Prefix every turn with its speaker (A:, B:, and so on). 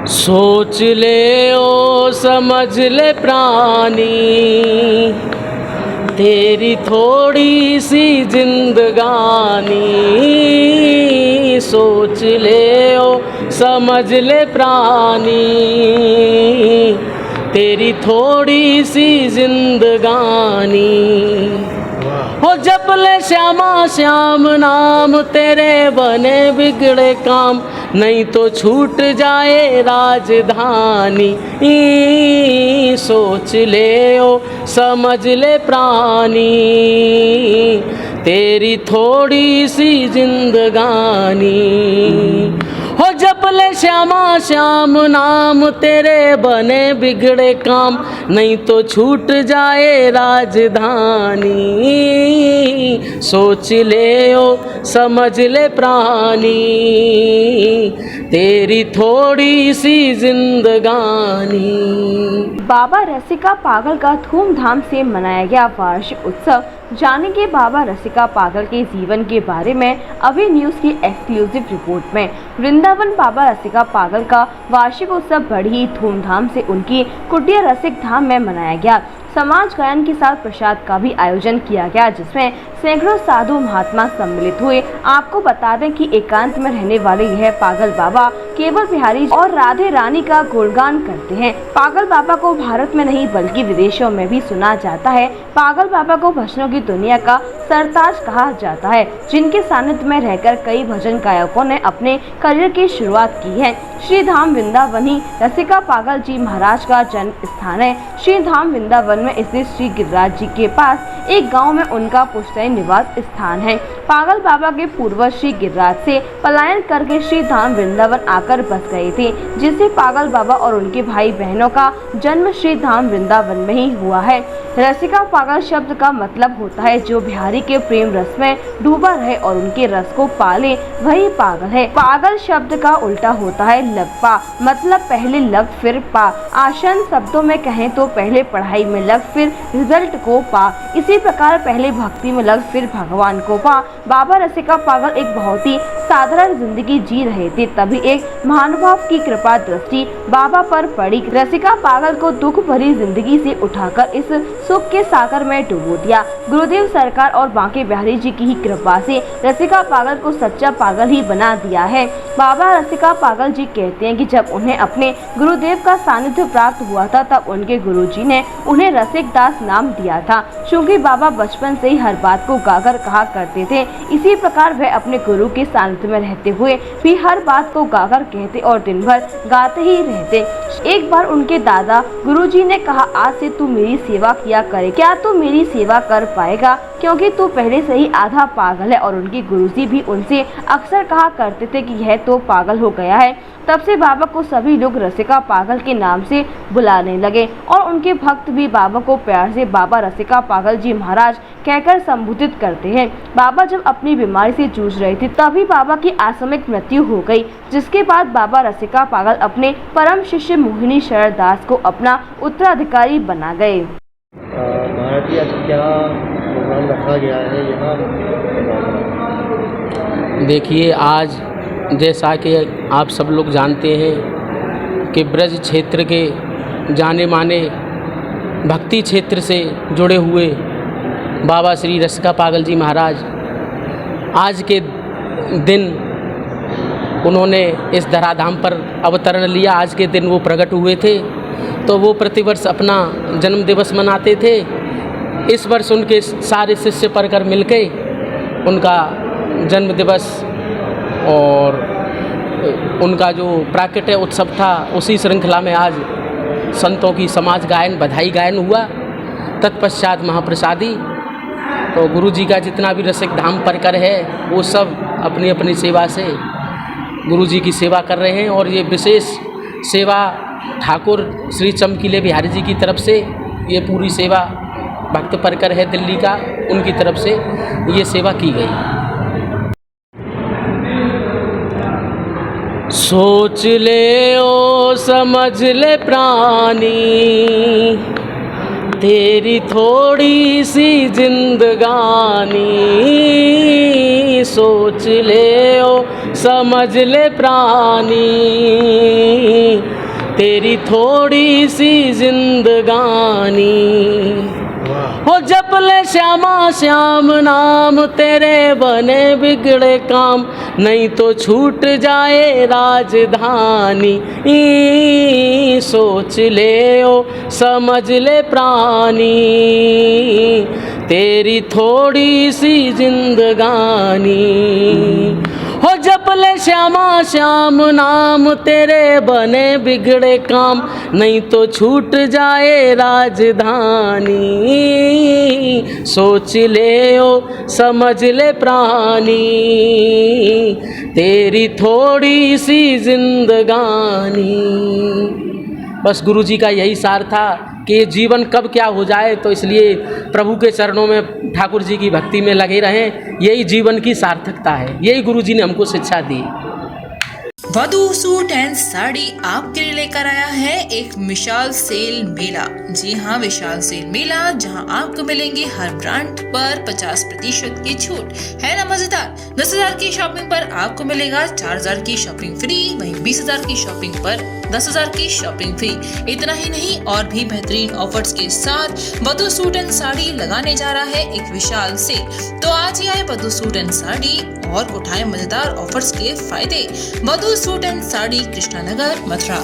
A: सोच ले ओ समझ ले प्राणी, तेरी थोड़ी सी जिंदगानी। सोच ले ओ समझ ले प्राणी, तेरी थोड़ी सी जिंदगानी। हो जप ले श्यामा श्याम नाम, तेरे बने बिगड़े काम, नहीं तो छूट जाए राजधानी। सोच ले ओ समझ ले प्राणी, तेरी थोड़ी सी जिंदगानी। हो जप ले श्यामा श्याम नाम, तेरे बने बिगड़े काम, नहीं तो छूट जाए राजधानी। सोच ले ओ समझ ले प्राणी, तेरी थोड़ी सी जिंदगानी।
B: बाबा रसिका पागल का धूमधाम से मनाया गया वार्षिक उत्सव। जानेंगे बाबा रसिका पागल के जीवन के बारे में अभी न्यूज की एक्सक्लूसिव रिपोर्ट में। वृंदावन बाबा रसिका पागल का वार्षिक उत्सव बड़ी ही धूमधाम से उनकी कुटिया रसिक धाम में मनाया गया। समाज गायन के साथ प्रसाद का भी आयोजन किया गया, जिसमें सैकड़ों साधु महात्मा सम्मिलित हुए। आपको बता दें कि एकांत में रहने वाले यह पागल बाबा केवल बिहारी और राधे रानी का गुणगान करते हैं। पागल बाबा को भारत में नहीं बल्कि विदेशों में भी सुना जाता है। पागल बाबा को भजनों की दुनिया का सरताज कहा जाता है, जिनके सानिध्य में रहकर कई भजन गायकों ने अपने करियर की शुरुआत की है। श्री धाम वृंदावन ही रसिका पागल जी महाराज का जन्म स्थान है। श्री धाम वृंदावन में स्थित श्री गिरिराज जी के पास एक गांव में उनका पुश्तैनी निवास स्थान है। पागल बाबा के पूर्वज श्री गिरिराज से पलायन करके श्री धाम वृंदावन आकर बस गए थे, जिससे पागल बाबा और उनके भाई बहनों का जन्म श्री धाम वृंदावन में ही हुआ है। रसिका पागल शब्द का मतलब होता है जो बिहारी के प्रेम रस में डूबा रहे और उनके रस को पाले, वही पागल है। पागल शब्द का उल्टा होता है लगपा, मतलब पहले लग फिर पा। आसान शब्दों में कहें तो पहले पढ़ाई में लग फिर रिजल्ट को पा, इसी प्रकार पहले भक्ति में लग फिर भगवान को पा। बाबा रसिका पागल एक बहुत ही साधारण जिंदगी जी रहे थे, तभी एक महानुभाव की कृपा दृष्टि बाबा पर पड़ी। रसिका पागल को दुख भरी जिंदगी से उठाकर इस सुख के सागर में डुबो दिया। गुरुदेव सरकार और बांके बिहारी जी की ही कृपा से रसिका पागल को सच्चा पागल ही बना दिया है। बाबा रसिका पागल जी कहते हैं कि जब उन्हें अपने गुरुदेव का सानिध्य प्राप्त हुआ था, तब उनके गुरुजी ने उन्हें रसिक दास नाम दिया था, क्योंकि बाबा बचपन से ही हर बात को गाकर कहा करते थे। इसी प्रकार वह अपने गुरु के सानिध्य में रहते हुए भी हर बात को गाकर कहते और दिन भर गाते ही रहते। एक बार उनके दादा गुरुजी ने कहा, आज से तू मेरी सेवा किया करे, क्या तू मेरी सेवा कर पाएगा, क्योंकि तू पहले से ही आधा पागल है। और उनके गुरुजी भी उनसे अक्सर कहा करते थे कि यह तो पागल हो गया है। तब से बाबा को सभी लोग रसिका पागल के नाम से बुलाने लगे और उनके भक्त भी बाबा को प्यार से बाबा रसिका पागल जी महाराज कहकर संबोधित करते हैं। बाबा जब अपनी बीमारी से जूझ रहे थे, तभी बाबा की आकस्मिक मृत्यु हो गई, जिसके बाद बाबा रसिका पागल अपने परम शिष्य मोहिनी शरण दास को अपना उत्तराधिकारी बना गए।
C: महाराज जी, आज क्या प्रोग्राम रखा गया है यहाँ?
A: देखिए, आज जैसा कि आप सब लोग जानते हैं कि ब्रज क्षेत्र के जाने माने भक्ति क्षेत्र से जुड़े हुए बाबा श्री रसिका पागल जी महाराज आज के दिन उन्होंने इस धराधाम पर अवतरण लिया। आज के दिन वो प्रकट हुए थे, तो वो प्रतिवर्ष अपना जन्म दिवस मनाते थे। इस वर्ष उनके सारे शिष्य परकर मिलके उनका जन्म दिवस और उनका जो प्राकट्य उत्सव था, उसी श्रृंखला में आज संतों की समाज गायन, बधाई गायन हुआ। तत्पश्चात महाप्रसादी। तो गुरु जी का जितना भी रसिक धाम परकर है, वो सब अपनी अपनी सेवा से गुरु जी की सेवा कर रहे हैं। और ये विशेष सेवा ठाकुर श्री चमकीले बिहारी जी की तरफ से ये पूरी सेवा भक्त परकर है दिल्ली का, उनकी तरफ से ये सेवा की गई। सोच ले ओ समझ ले प्राणी, तेरी थोड़ी सी जिंदगानी। सोच ले ओ समझ ले प्राणी, तेरी थोड़ी सी जिंदगानी। हो जप ले श्यामा श्याम नाम, तेरे बने बिगड़े काम, नहीं तो छूट जाए राजधानी। सोच ले ओ समझ ले प्राणी, तेरी थोड़ी सी जिंदगानी। हो जप ले श्यामा श्याम नाम, तेरे बने बिगड़े काम, नहीं तो छूट जाए राजधानी। सोच ले ओ समझ ले प्राणी, तेरी थोड़ी सी जिंदगानी। बस गुरु जी का यही सार था कि ये जीवन कब क्या हो जाए, तो इसलिए प्रभु के चरणों में ठाकुर जी की भक्ति में लगे रहें, यही जीवन की सार्थकता है। यही गुरु जी ने हमको शिक्षा दी।
D: वधू सूट एंड साड़ी आपके लिए लेकर आया है एक विशाल सेल मेला। जी हाँ, विशाल सेल मेला, जहां आपको मिलेंगे हर ब्रांड पर 50% की छूट। है ना मजेदार। 10,000 की शॉपिंग पर आपको मिलेगा 4,000 की शॉपिंग फ्री, वहीं 20,000 की शॉपिंग पर 10,000 की शॉपिंग फ्री। इतना ही नहीं, और भी बेहतरीन ऑफर्स के साथ वधू सूट एंड साड़ी लगाने जा रहा है एक विशाल सेल। तो आज ही आए वधू सूट एंड साड़ी और उठाएं मजेदार ऑफर्स के फायदे। वधू सूट एंड साड़ी, कृष्णा नगर, मथुरा।